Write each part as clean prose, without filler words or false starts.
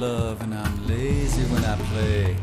love and I'm lazy when I play.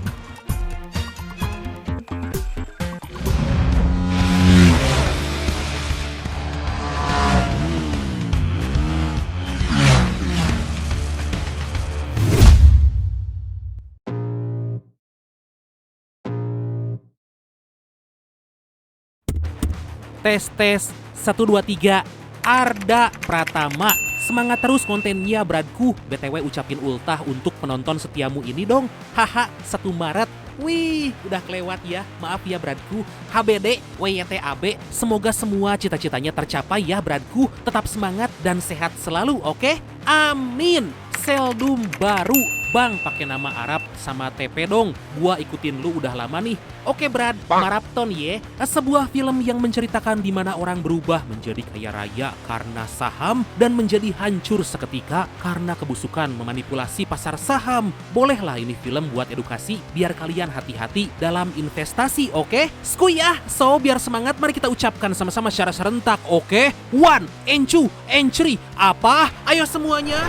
Tes 1 2 3 Arda Pratama. Semangat terus kontennya Bradku. BTW ucapin ultah untuk penonton setiamu ini dong. Haha 1 Maret. Wih, udah kelewat ya. Maaf ya Bradku. HBD, WYTAB. Semoga semua cita-citanya tercapai ya Bradku. Tetap semangat dan sehat selalu, oke? Amin. Seldom baru. Bang, pakai nama Arab sama TP dong. Gua ikutin lu udah lama nih. Oke Brad, Marathon ye. Sebuah film yang menceritakan di mana orang berubah menjadi kaya raya karena saham dan menjadi hancur seketika karena kebusukan memanipulasi pasar saham. Bolehlah ini film buat edukasi biar kalian hati-hati dalam investasi, oke? Skuy ya. So, biar semangat mari kita ucapkan sama-sama secara serentak, oke? 1, and 2, and 3. Apa? Ayo semuanya.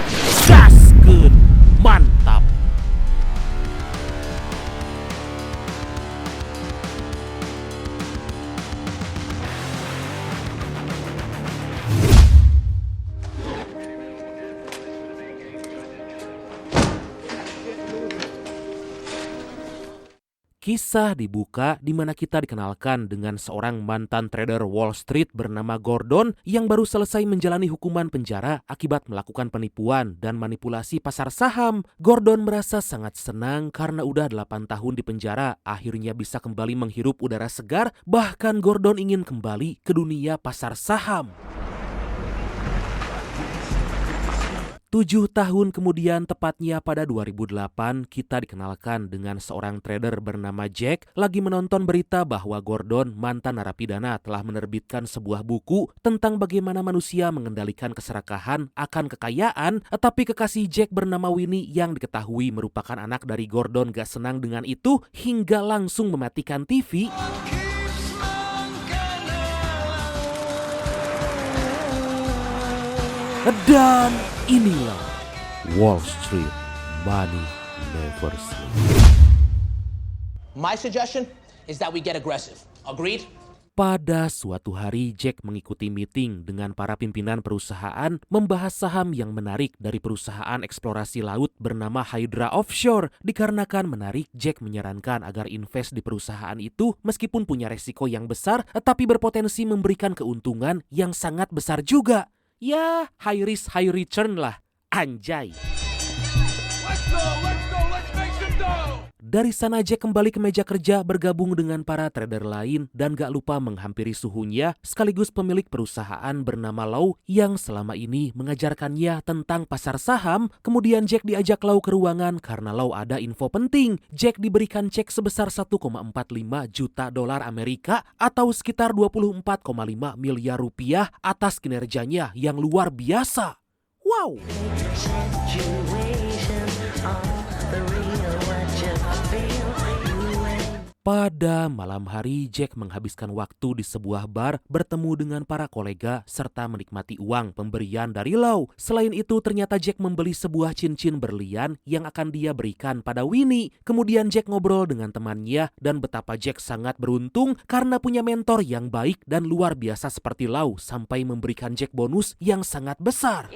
Gaskeun. Mantap. Kisah dibuka di mana kita dikenalkan dengan seorang mantan trader Wall Street bernama Gordon yang baru selesai menjalani hukuman penjara akibat melakukan penipuan dan manipulasi pasar saham. Gordon merasa sangat senang karena udah 8 tahun di penjara, akhirnya bisa kembali menghirup udara segar, bahkan Gordon ingin kembali ke dunia pasar saham. 7 tahun kemudian, tepatnya pada 2008, kita dikenalkan dengan seorang trader bernama Jack lagi menonton berita bahwa Gordon, mantan narapidana, telah menerbitkan sebuah buku tentang bagaimana manusia mengendalikan keserakahan akan kekayaan, tapi kekasih Jack bernama Winnie yang diketahui merupakan anak dari Gordon gak senang dengan itu hingga langsung mematikan TV. Dan inilah Wall Street Money Never Sleeps. My suggestion is that we get aggressive. Agreed? Pada suatu hari, Jack mengikuti meeting dengan para pimpinan perusahaan membahas saham yang menarik dari perusahaan eksplorasi laut bernama Hydra Offshore. Dikarenakan menarik, Jack menyarankan agar invest di perusahaan itu meskipun punya resiko yang besar, tapi berpotensi memberikan keuntungan yang sangat besar juga. Ya, high risk, high return lah. Anjay. Dari sana Jack kembali ke meja kerja bergabung dengan para trader lain dan gak lupa menghampiri suhunya sekaligus pemilik perusahaan bernama Lau yang selama ini mengajarkannya tentang pasar saham. Kemudian Jack diajak Lau ke ruangan karena Lau ada info penting. Jack diberikan cek sebesar 1,45 juta dolar Amerika atau sekitar 24,5 miliar rupiah atas kinerjanya yang luar biasa. Wow. Pada malam hari, Jack menghabiskan waktu di sebuah bar bertemu dengan para kolega serta menikmati uang pemberian dari Lau. Selain itu, ternyata Jack membeli sebuah cincin berlian yang akan dia berikan pada Winnie. Kemudian Jack ngobrol dengan temannya dan betapa Jack sangat beruntung karena punya mentor yang baik dan luar biasa seperti Lau sampai memberikan Jack bonus yang sangat besar.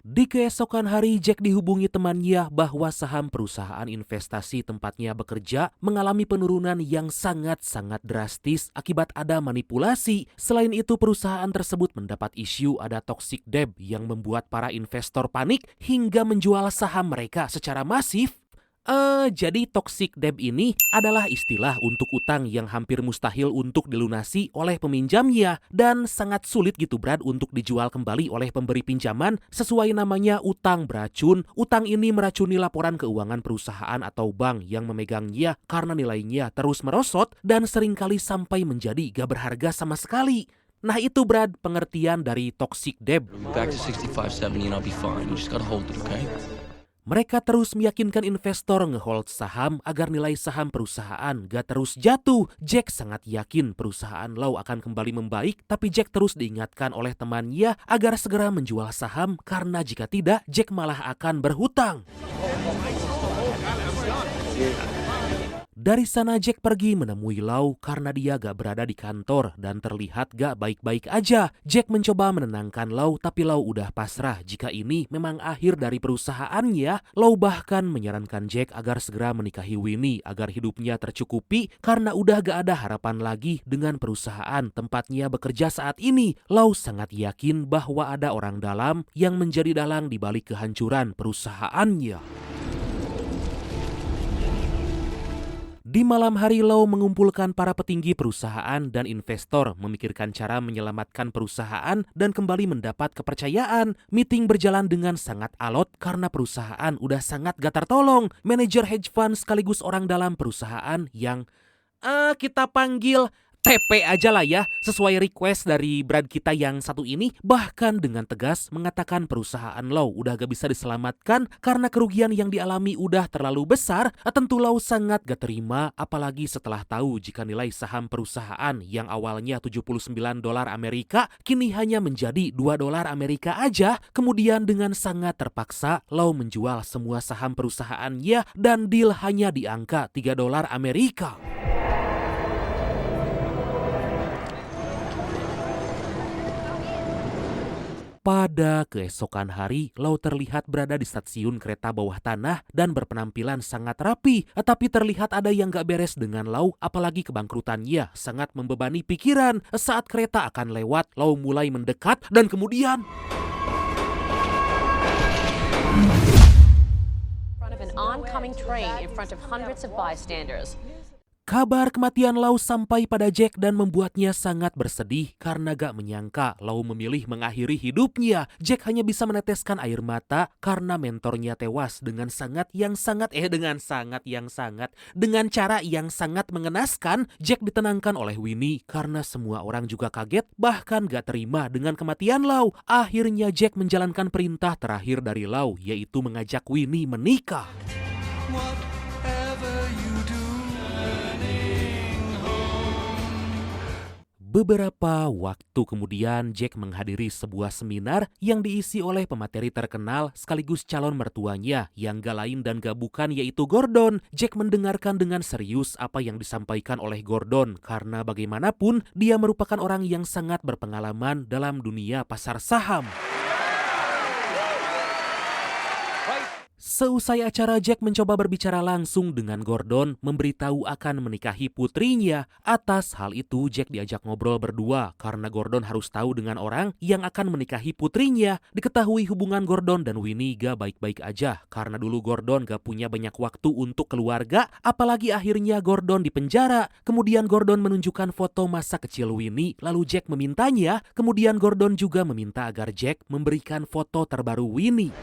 Di keesokan hari, Jack dihubungi temannya bahwa saham perusahaan investasi tempatnya bekerja mengalami penurunan yang sangat-sangat drastis akibat ada manipulasi. Selain itu, perusahaan tersebut mendapat isu ada toxic debt yang membuat para investor panik hingga menjual saham mereka secara masif. Jadi toxic debt ini adalah istilah untuk utang yang hampir mustahil untuk dilunasi oleh peminjamnya dan sangat sulit gitu Brad untuk dijual kembali oleh pemberi pinjaman. Sesuai namanya utang beracun, utang ini meracuni laporan keuangan perusahaan atau bank yang memegangnya karena nilainya terus merosot dan seringkali sampai menjadi gak berharga sama sekali. Nah itu Brad, pengertian dari toxic debt. Back to 65, 70 and I'll be fine. You just gotta hold it, okay? Mereka terus meyakinkan investor ngehold saham agar nilai saham perusahaan gak terus jatuh. Jack sangat yakin perusahaan Lau akan kembali membaik, tapi Jack terus diingatkan oleh temannya agar segera menjual saham karena jika tidak, Jack malah akan berhutang. Dari sana Jack pergi menemui Lau karena dia gak berada di kantor dan terlihat gak baik-baik aja. Jack mencoba menenangkan Lau tapi Lau udah pasrah jika ini memang akhir dari perusahaannya. Lau bahkan menyarankan Jack agar segera menikahi Winnie agar hidupnya tercukupi karena udah gak ada harapan lagi dengan perusahaan tempatnya bekerja saat ini. Lau sangat yakin bahwa ada orang dalam yang menjadi dalang di balik kehancuran perusahaannya. Di malam hari Lau mengumpulkan para petinggi perusahaan dan investor memikirkan cara menyelamatkan perusahaan dan kembali mendapat kepercayaan. Meeting berjalan dengan sangat alot karena perusahaan udah sangat gak tertolong. Manajer hedge fund sekaligus orang dalam perusahaan yang kita panggil TP aja lah ya, sesuai request dari Brad kita yang satu ini, bahkan dengan tegas mengatakan perusahaan Lau udah gak bisa diselamatkan karena kerugian yang dialami udah terlalu besar. Tentu Lau sangat gak terima, apalagi setelah tahu jika nilai saham perusahaan yang awalnya $79 Amerika kini hanya menjadi $2 Amerika aja. Kemudian dengan sangat terpaksa Lau menjual semua saham perusahaannya dan deal hanya di angka $3 Amerika. Pada keesokan hari, Lau terlihat berada di stasiun kereta bawah tanah dan berpenampilan sangat rapi. Tapi terlihat ada yang gak beres dengan Lau, apalagi kebangkrutannya sangat membebani pikiran. Saat kereta akan lewat, Lau mulai mendekat dan kemudian kabar kematian Lau sampai pada Jack dan membuatnya sangat bersedih karena gak menyangka Lau memilih mengakhiri hidupnya. Jack hanya bisa meneteskan air mata karena mentornya tewas dengan cara yang sangat mengenaskan. Jack ditenangkan oleh Winnie karena semua orang juga kaget bahkan gak terima dengan kematian Lau. Akhirnya Jack menjalankan perintah terakhir dari Lau, yaitu mengajak Winnie menikah. Beberapa waktu kemudian Jack menghadiri sebuah seminar yang diisi oleh pemateri terkenal sekaligus calon mertuanya yang gak lain dan gak bukan yaitu Gordon. Jack mendengarkan dengan serius apa yang disampaikan oleh Gordon karena bagaimanapun dia merupakan orang yang sangat berpengalaman dalam dunia pasar saham. Seusai acara, Jack mencoba berbicara langsung dengan Gordon, memberitahu akan menikahi putrinya. Atas hal itu, Jack diajak ngobrol berdua karena Gordon harus tahu dengan orang yang akan menikahi putrinya. Diketahui hubungan Gordon dan Winnie gak baik-baik aja karena dulu Gordon gak punya banyak waktu untuk keluarga, apalagi akhirnya Gordon dipenjara. Kemudian Gordon menunjukkan foto masa kecil Winnie, lalu Jack memintanya. Kemudian Gordon juga meminta agar Jack memberikan foto terbaru Winnie.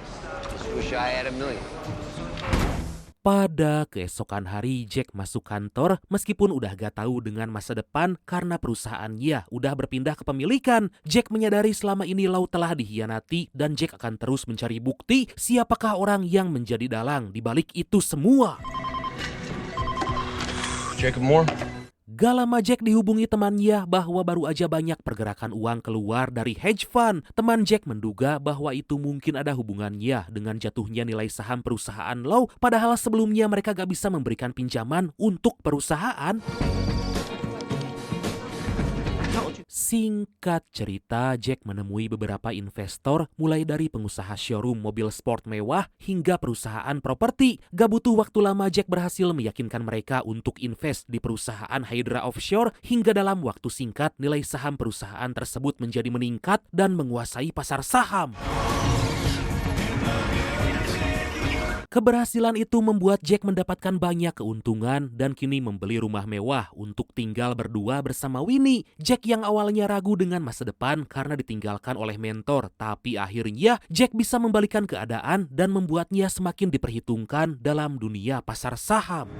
Pada keesokan hari, Jack masuk kantor meskipun udah gak tahu dengan masa depan karena perusahaannya udah berpindah kepemilikan. Jack menyadari selama ini Lau telah dihianati dan Jack akan terus mencari bukti siapakah orang yang menjadi dalang di balik itu semua. Jacob Moore. Gak lama Jack dihubungi temannya bahwa baru aja banyak pergerakan uang keluar dari hedge fund. Teman Jack menduga bahwa itu mungkin ada hubungannya dengan jatuhnya nilai saham perusahaan Lau, padahal sebelumnya mereka gak bisa memberikan pinjaman untuk perusahaan. Singkat cerita, Jack menemui beberapa investor mulai dari pengusaha showroom mobil sport mewah hingga perusahaan properti. Gak butuh waktu lama Jack berhasil meyakinkan mereka untuk invest di perusahaan Hydra Offshore hingga dalam waktu singkat nilai saham perusahaan tersebut menjadi meningkat dan menguasai pasar saham. Keberhasilan itu membuat Jack mendapatkan banyak keuntungan dan kini membeli rumah mewah untuk tinggal berdua bersama Winnie. Jack yang awalnya ragu dengan masa depan karena ditinggalkan oleh mentor, tapi akhirnya Jack bisa membalikan keadaan dan membuatnya semakin diperhitungkan dalam dunia pasar saham.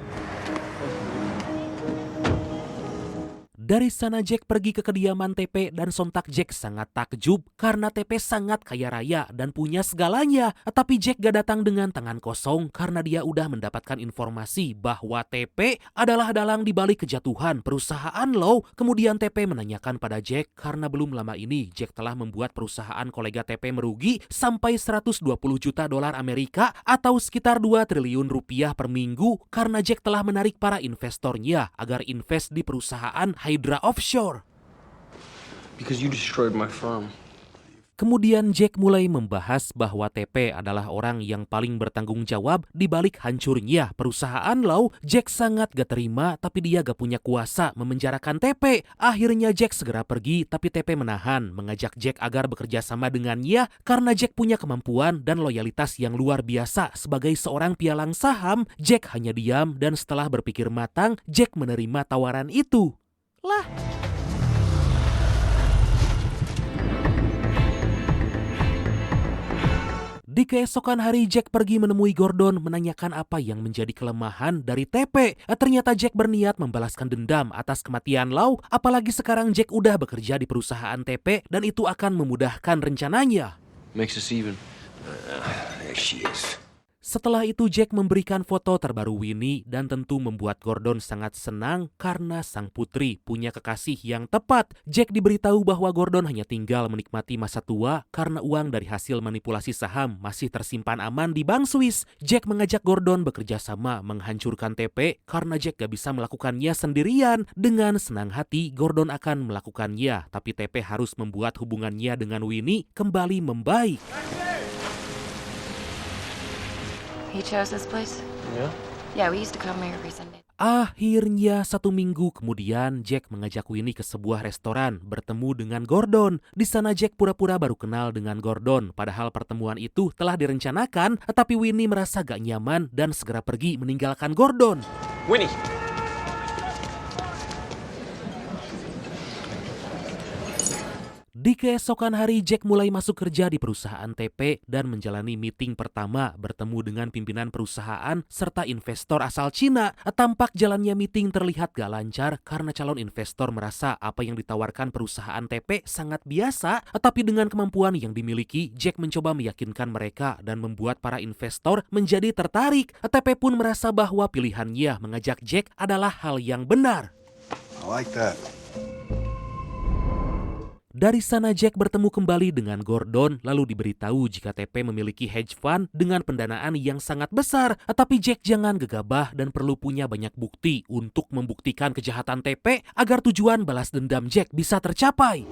Dari sana Jack pergi ke kediaman TP dan sontak Jack sangat takjub karena TP sangat kaya raya dan punya segalanya. Tapi Jack gak datang dengan tangan kosong karena dia udah mendapatkan informasi bahwa TP adalah dalang di balik kejatuhan perusahaan lo. Kemudian TP menanyakan pada Jack karena belum lama ini Jack telah membuat perusahaan kolega TP merugi sampai 120 juta dolar Amerika atau sekitar 2 triliun rupiah per minggu karena Jack telah menarik para investornya agar invest di perusahaan Hydra Offshore. Because you destroyed my firm. Kemudian Jack mulai membahas bahwa TP adalah orang yang paling bertanggung jawab di balik hancurnya perusahaan lo. Jack sangat gak terima tapi dia gak punya kuasa memenjarakan TP. Akhirnya Jack segera pergi tapi TP menahan, mengajak Jack agar bekerja sama dengannya karena Jack punya kemampuan dan loyalitas yang luar biasa sebagai seorang pialang saham. Jack hanya diam dan setelah berpikir matang, Jack menerima tawaran itu. Lah. Di keesokan hari Jack pergi menemui Gordon menanyakan apa yang menjadi kelemahan dari TP. Ternyata Jack berniat membalaskan dendam atas kematian Lau, apalagi sekarang Jack udah bekerja di perusahaan TP dan itu akan memudahkan rencananya. Makes us even. There she is. Setelah itu Jack memberikan foto terbaru Winnie dan tentu membuat Gordon sangat senang karena sang putri punya kekasih yang tepat. Jack diberitahu bahwa Gordon hanya tinggal menikmati masa tua karena uang dari hasil manipulasi saham masih tersimpan aman di bank Swiss. Jack mengajak Gordon bekerja sama menghancurkan TP karena Jack gak bisa melakukannya sendirian. Dengan senang hati Gordon akan melakukannya, tapi TP harus membuat hubungannya dengan Winnie kembali membaik. He chose this place? Yeah? Yeah, we used to come here every Sunday. Akhirnya 1 minggu kemudian Jack mengajak Winnie ke sebuah restoran bertemu dengan Gordon. Di sana Jack pura-pura baru kenal dengan Gordon, padahal pertemuan itu telah direncanakan, tapi Winnie merasa gak nyaman dan segera pergi meninggalkan Gordon. Winnie! Di keesokan hari Jack mulai masuk kerja di perusahaan TP dan menjalani meeting pertama bertemu dengan pimpinan perusahaan serta investor asal Cina. Tampak jalannya meeting terlihat gak lancar karena calon investor merasa apa yang ditawarkan perusahaan TP sangat biasa. Tapi dengan kemampuan yang dimiliki, Jack mencoba meyakinkan mereka dan membuat para investor menjadi tertarik. TP pun merasa bahwa pilihannya mengajak Jack adalah hal yang benar. I like that. Dari sana Jack bertemu kembali dengan Gordon lalu diberitahu jika TP memiliki hedge fund dengan pendanaan yang sangat besar. Tapi Jack jangan gegabah dan perlu punya banyak bukti untuk membuktikan kejahatan TP agar tujuan balas dendam Jack bisa tercapai.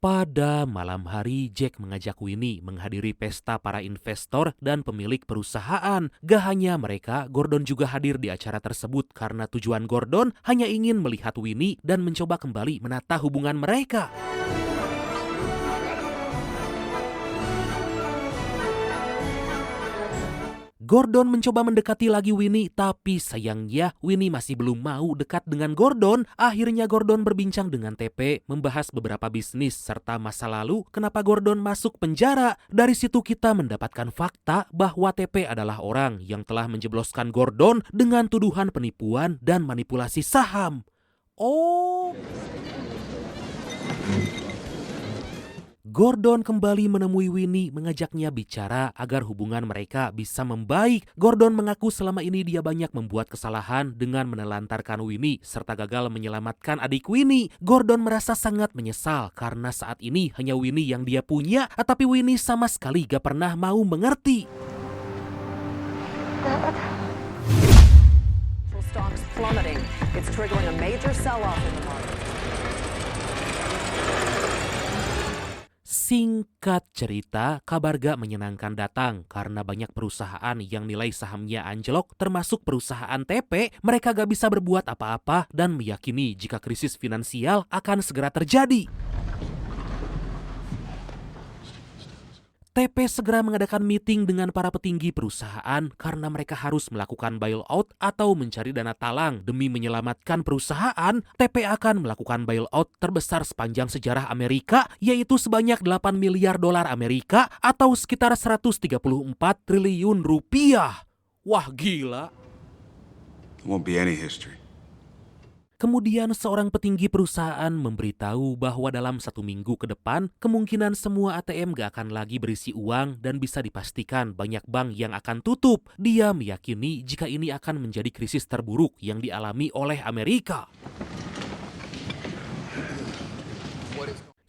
Pada malam hari, Jack mengajak Winnie menghadiri pesta para investor dan pemilik perusahaan. Gak hanya mereka, Gordon juga hadir di acara tersebut karena tujuan Gordon hanya ingin melihat Winnie dan mencoba kembali menata hubungan mereka. Gordon mencoba mendekati lagi Winnie, tapi sayangnya Winnie masih belum mau dekat dengan Gordon. Akhirnya Gordon berbincang dengan TP, membahas beberapa bisnis serta masa lalu kenapa Gordon masuk penjara. Dari situ kita mendapatkan fakta bahwa TP adalah orang yang telah menjebloskan Gordon dengan tuduhan penipuan dan manipulasi saham. Oh... Gordon kembali menemui Winnie mengajaknya bicara agar hubungan mereka bisa membaik. Gordon mengaku selama ini dia banyak membuat kesalahan dengan menelantarkan Winnie serta gagal menyelamatkan adik Winnie. Gordon merasa sangat menyesal karena saat ini hanya Winnie yang dia punya, tapi Winnie sama sekali gak pernah mau mengerti. Stocks plummeting. It's triggering a major sell-off in the market. Singkat cerita, kabar gak menyenangkan datang karena banyak perusahaan yang nilai sahamnya anjlok termasuk perusahaan TP. Mereka gak bisa berbuat apa-apa dan meyakini jika krisis finansial akan segera terjadi. TP segera mengadakan meeting dengan para petinggi perusahaan karena mereka harus melakukan bailout atau mencari dana talang demi menyelamatkan perusahaan. TP akan melakukan bailout terbesar sepanjang sejarah Amerika, yaitu sebanyak 8 miliar dolar Amerika atau sekitar 134 triliun rupiah. Wah gila. There won't be any history. Kemudian seorang petinggi perusahaan memberitahu bahwa dalam 1 minggu ke depan, kemungkinan semua ATM gak akan lagi berisi uang dan bisa dipastikan banyak bank yang akan tutup. Dia meyakini jika ini akan menjadi krisis terburuk yang dialami oleh Amerika.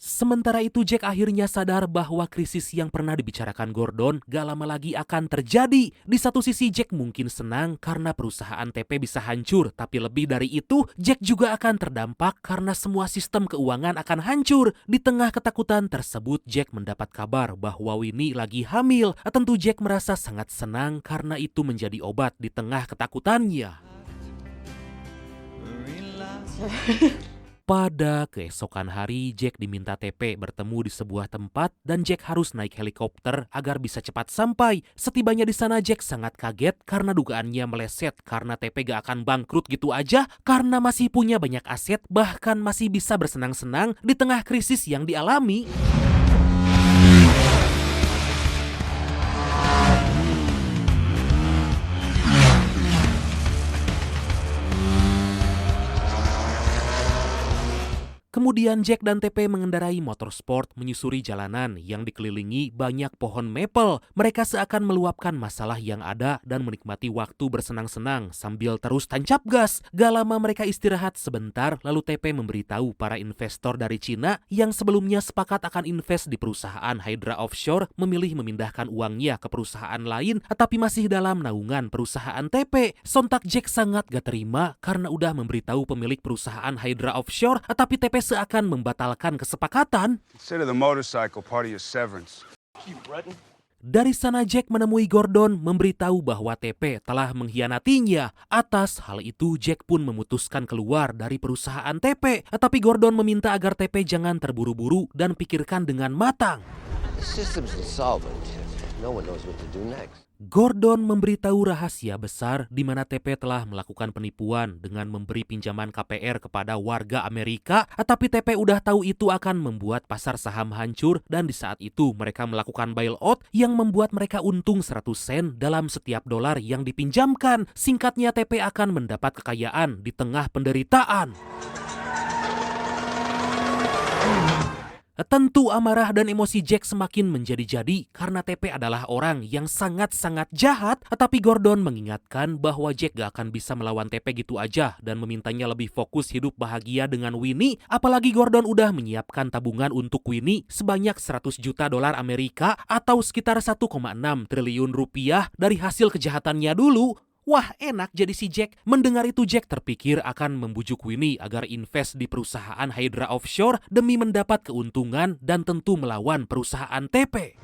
Sementara itu Jack akhirnya sadar bahwa krisis yang pernah dibicarakan Gordon gak lama lagi akan terjadi. Di satu sisi Jack mungkin senang karena perusahaan TP bisa hancur, tapi lebih dari itu Jack juga akan terdampak karena semua sistem keuangan akan hancur. Di tengah ketakutan tersebut Jack mendapat kabar bahwa Winnie lagi hamil. Tentu Jack merasa sangat senang karena itu menjadi obat di tengah ketakutannya. Pada keesokan hari, Jack diminta TP bertemu di sebuah tempat dan Jack harus naik helikopter agar bisa cepat sampai. Setibanya di sana, Jack sangat kaget karena dugaannya meleset karena TP gak akan bangkrut gitu aja karena masih punya banyak aset, bahkan masih bisa bersenang-senang di tengah krisis yang dialami. Kemudian Jack dan TP mengendarai motorsport menyusuri jalanan yang dikelilingi banyak pohon maple. Mereka seakan meluapkan masalah yang ada dan menikmati waktu bersenang-senang sambil terus tancap gas. Gak lama mereka istirahat sebentar, lalu TP memberitahu para investor dari Cina yang sebelumnya sepakat akan invest di perusahaan Hydra Offshore memilih memindahkan uangnya ke perusahaan lain tapi masih dalam naungan perusahaan TP. Sontak Jack sangat gak terima karena udah memberitahu pemilik perusahaan Hydra Offshore tapi TP seakan membatalkan kesepakatan. Consider the motorcycle part of your severance. Dari sana Jack menemui Gordon memberitahu bahwa TP telah mengkhianatinya. Atas hal itu Jack pun memutuskan keluar dari perusahaan TP. Tapi Gordon meminta agar TP jangan terburu-buru dan pikirkan dengan matang. The system's insolvent. No one knows what to do next. Gordon memberitahu rahasia besar di mana TP telah melakukan penipuan dengan memberi pinjaman KPR kepada warga Amerika, tapi TP udah tahu itu akan membuat pasar saham hancur dan di saat itu mereka melakukan bailout yang membuat mereka untung 100 sen dalam setiap dolar yang dipinjamkan. Singkatnya TP akan mendapat kekayaan di tengah penderitaan. Tentu amarah dan emosi Jack semakin menjadi-jadi karena TP adalah orang yang sangat-sangat jahat. Tapi Gordon mengingatkan bahwa Jack gak akan bisa melawan TP gitu aja dan memintanya lebih fokus hidup bahagia dengan Winnie. Apalagi Gordon udah menyiapkan tabungan untuk Winnie sebanyak 100 juta dolar Amerika atau sekitar 1,6 triliun rupiah dari hasil kejahatannya dulu. Wah enak jadi si Jack. Mendengar itu Jack terpikir akan membujuk Winnie agar invest di perusahaan Hydra Offshore demi mendapat keuntungan dan tentu melawan perusahaan TP.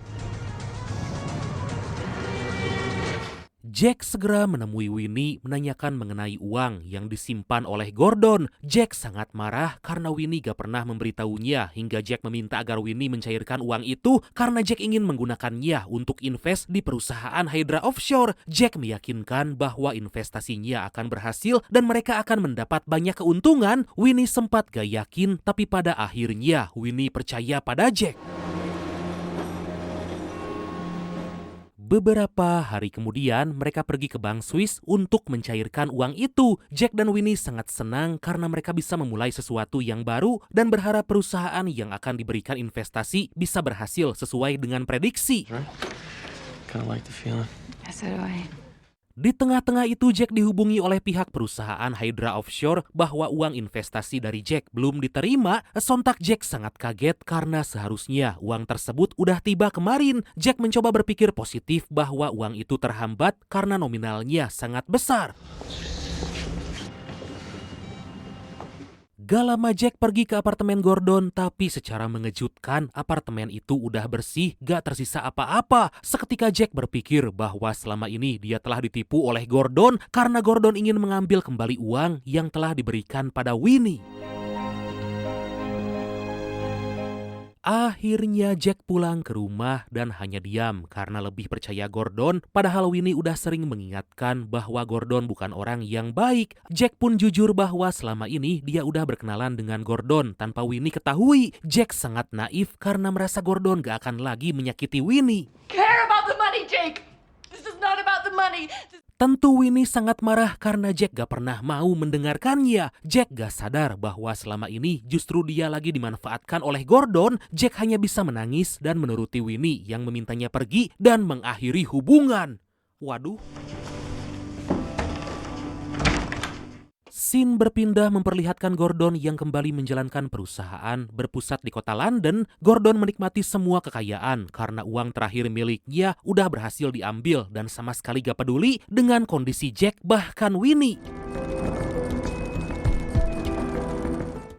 Jack segera menemui Winnie menanyakan mengenai uang yang disimpan oleh Gordon. Jack sangat marah karena Winnie gak pernah memberitahunya hingga Jack meminta agar Winnie mencairkan uang itu karena Jack ingin menggunakannya untuk invest di perusahaan Hydra Offshore. Jack meyakinkan bahwa investasinya akan berhasil dan mereka akan mendapat banyak keuntungan. Winnie sempat gak yakin tapi pada akhirnya Winnie percaya pada Jack. Beberapa hari kemudian, mereka pergi ke bank Swiss untuk mencairkan uang itu. Jack dan Winnie sangat senang karena mereka bisa memulai sesuatu yang baru dan berharap perusahaan yang akan diberikan investasi bisa berhasil sesuai dengan prediksi. So do I. Di tengah-tengah itu Jack dihubungi oleh pihak perusahaan Hydra Offshore bahwa uang investasi dari Jack belum diterima. Sontak Jack sangat kaget karena seharusnya uang tersebut udah tiba kemarin. Jack mencoba berpikir positif bahwa uang itu terhambat karena nominalnya sangat besar. Gak lama Jack pergi ke apartemen Gordon, tapi secara mengejutkan apartemen itu udah bersih, gak tersisa apa-apa. Seketika Jack berpikir bahwa selama ini dia telah ditipu oleh Gordon karena Gordon ingin mengambil kembali uang yang telah diberikan pada Winnie. Akhirnya Jack pulang ke rumah dan hanya diam karena lebih percaya Gordon. Padahal Winnie udah sering mengingatkan bahwa Gordon bukan orang yang baik. Jack pun jujur bahwa selama ini dia udah berkenalan dengan Gordon tanpa Winnie ketahui. Jack sangat naif karena merasa Gordon gak akan lagi menyakiti Winnie. Care about the money, Jake. This is not about the money. Tentu Winnie sangat marah karena Jack gak pernah mau mendengarkannya. Jack gak sadar bahwa selama ini justru dia lagi dimanfaatkan oleh Gordon. Jack hanya bisa menangis dan menuruti Winnie yang memintanya pergi dan mengakhiri hubungan. Waduh. Scene berpindah memperlihatkan Gordon yang kembali menjalankan perusahaan berpusat di kota London. Gordon menikmati semua kekayaan karena uang terakhir miliknya udah berhasil diambil dan sama sekali gak peduli dengan kondisi Jack bahkan Winnie.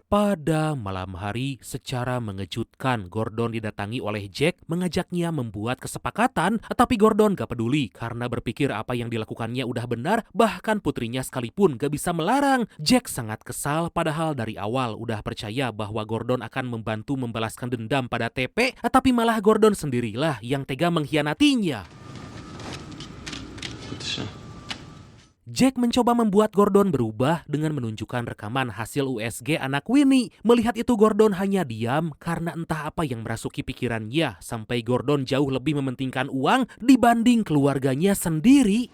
Pada malam hari, secara mengejutkan, Gordon didatangi oleh Jack mengajaknya membuat kesepakatan, tapi Gordon gak peduli karena berpikir apa yang dilakukannya udah benar, bahkan putrinya sekalipun gak bisa melarang. Jack sangat kesal padahal dari awal udah percaya bahwa Gordon akan membantu membalaskan dendam pada TP, tapi malah Gordon sendirilah yang tega mengkhianatinya. Jack mencoba membuat Gordon berubah dengan menunjukkan rekaman hasil USG anak Winnie. Melihat itu Gordon hanya diam karena entah apa yang merasuki pikirannya sampai Gordon jauh lebih mementingkan uang dibanding keluarganya sendiri.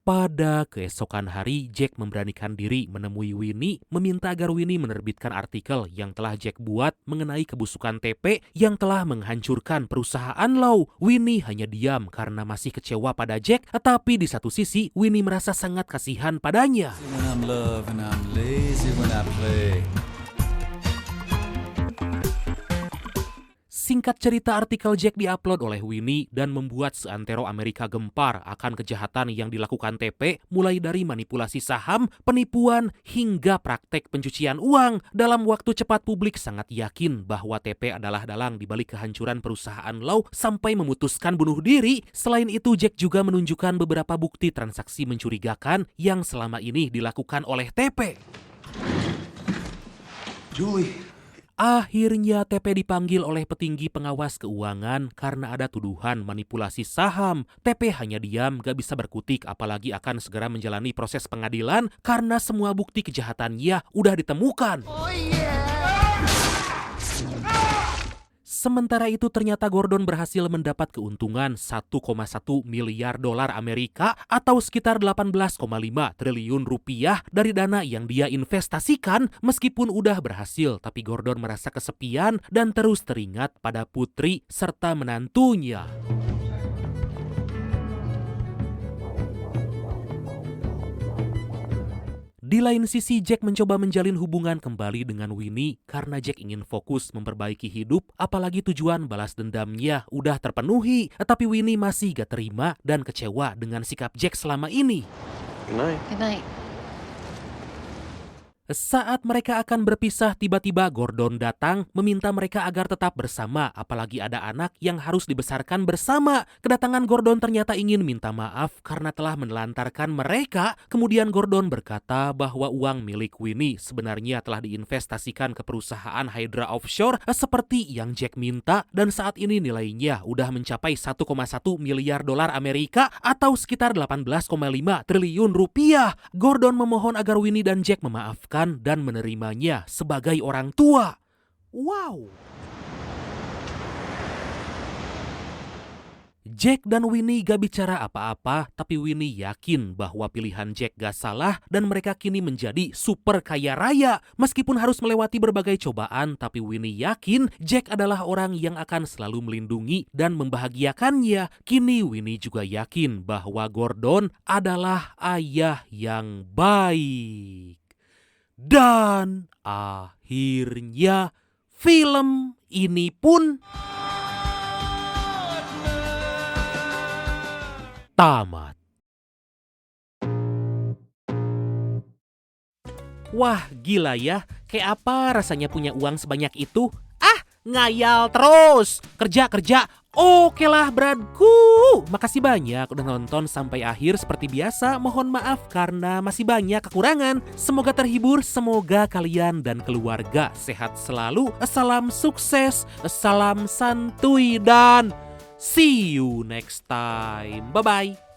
Pada keesokan hari, Jack memberanikan diri menemui Winnie, meminta agar Winnie menerbitkan artikel yang telah Jack buat mengenai kebusukan TP yang telah menghancurkan perusahaan Law. Winnie hanya diam karena masih kecewa pada Jack, tetapi di satu sisi Winnie merasa sangat kasihan padanya. When I'm love and I'm lazy when I play. Singkat cerita, artikel Jack diupload oleh Winnie dan membuat seantero Amerika gempar akan kejahatan yang dilakukan TP, mulai dari manipulasi saham, penipuan, hingga praktek pencucian uang. Dalam waktu cepat publik sangat yakin bahwa TP adalah dalang di balik kehancuran perusahaan Law sampai memutuskan bunuh diri. Selain itu, Jack juga menunjukkan beberapa bukti transaksi mencurigakan yang selama ini dilakukan oleh TP. Julie. Akhirnya TP dipanggil oleh petinggi pengawas keuangan karena ada tuduhan manipulasi saham. TP hanya diam, gak bisa berkutik, apalagi akan segera menjalani proses pengadilan karena semua bukti kejahatannya udah ditemukan. Sementara itu ternyata Gordon berhasil mendapat keuntungan 1,1 miliar dolar Amerika atau sekitar 18,5 triliun rupiah dari dana yang dia investasikan. Meskipun udah berhasil, tapi Gordon merasa kesepian dan terus teringat pada putri serta menantunya. Di lain sisi, Jack mencoba menjalin hubungan kembali dengan Winnie karena Jack ingin fokus memperbaiki hidup, apalagi tujuan balas dendamnya udah terpenuhi. Tapi Winnie masih gak terima dan kecewa dengan sikap Jack selama ini. Good night. Saat mereka akan berpisah, tiba-tiba Gordon datang meminta mereka agar tetap bersama, apalagi ada anak yang harus dibesarkan bersama. Kedatangan Gordon ternyata ingin minta maaf karena telah menelantarkan mereka. Kemudian Gordon berkata bahwa uang milik Winnie sebenarnya telah diinvestasikan ke perusahaan Hydra Offshore seperti yang Jack minta, dan saat ini nilainya udah mencapai 1,1 miliar dolar Amerika atau sekitar 18,5 triliun rupiah. Gordon memohon agar Winnie dan Jack memaafkan dan menerimanya sebagai orang tua. Wow. Jack dan Winnie gak bicara apa-apa, tapi Winnie yakin bahwa pilihan Jack gak salah dan mereka kini menjadi super kaya raya. Meskipun harus melewati berbagai cobaan, tapi Winnie yakin Jack adalah orang yang akan selalu melindungi dan membahagiakannya. Kini Winnie juga yakin bahwa Gordon adalah ayah yang baik. Dan akhirnya film ini pun tamat. Wah, gila ya. Kayak apa rasanya punya uang sebanyak itu? Ngayal terus. Kerja. Oke lah bradku. Makasih banyak udah nonton sampai akhir. Seperti biasa, mohon maaf karena masih banyak kekurangan. Semoga terhibur, semoga kalian dan keluarga sehat selalu. Salam sukses, salam santuy, dan see you next time. Bye-bye.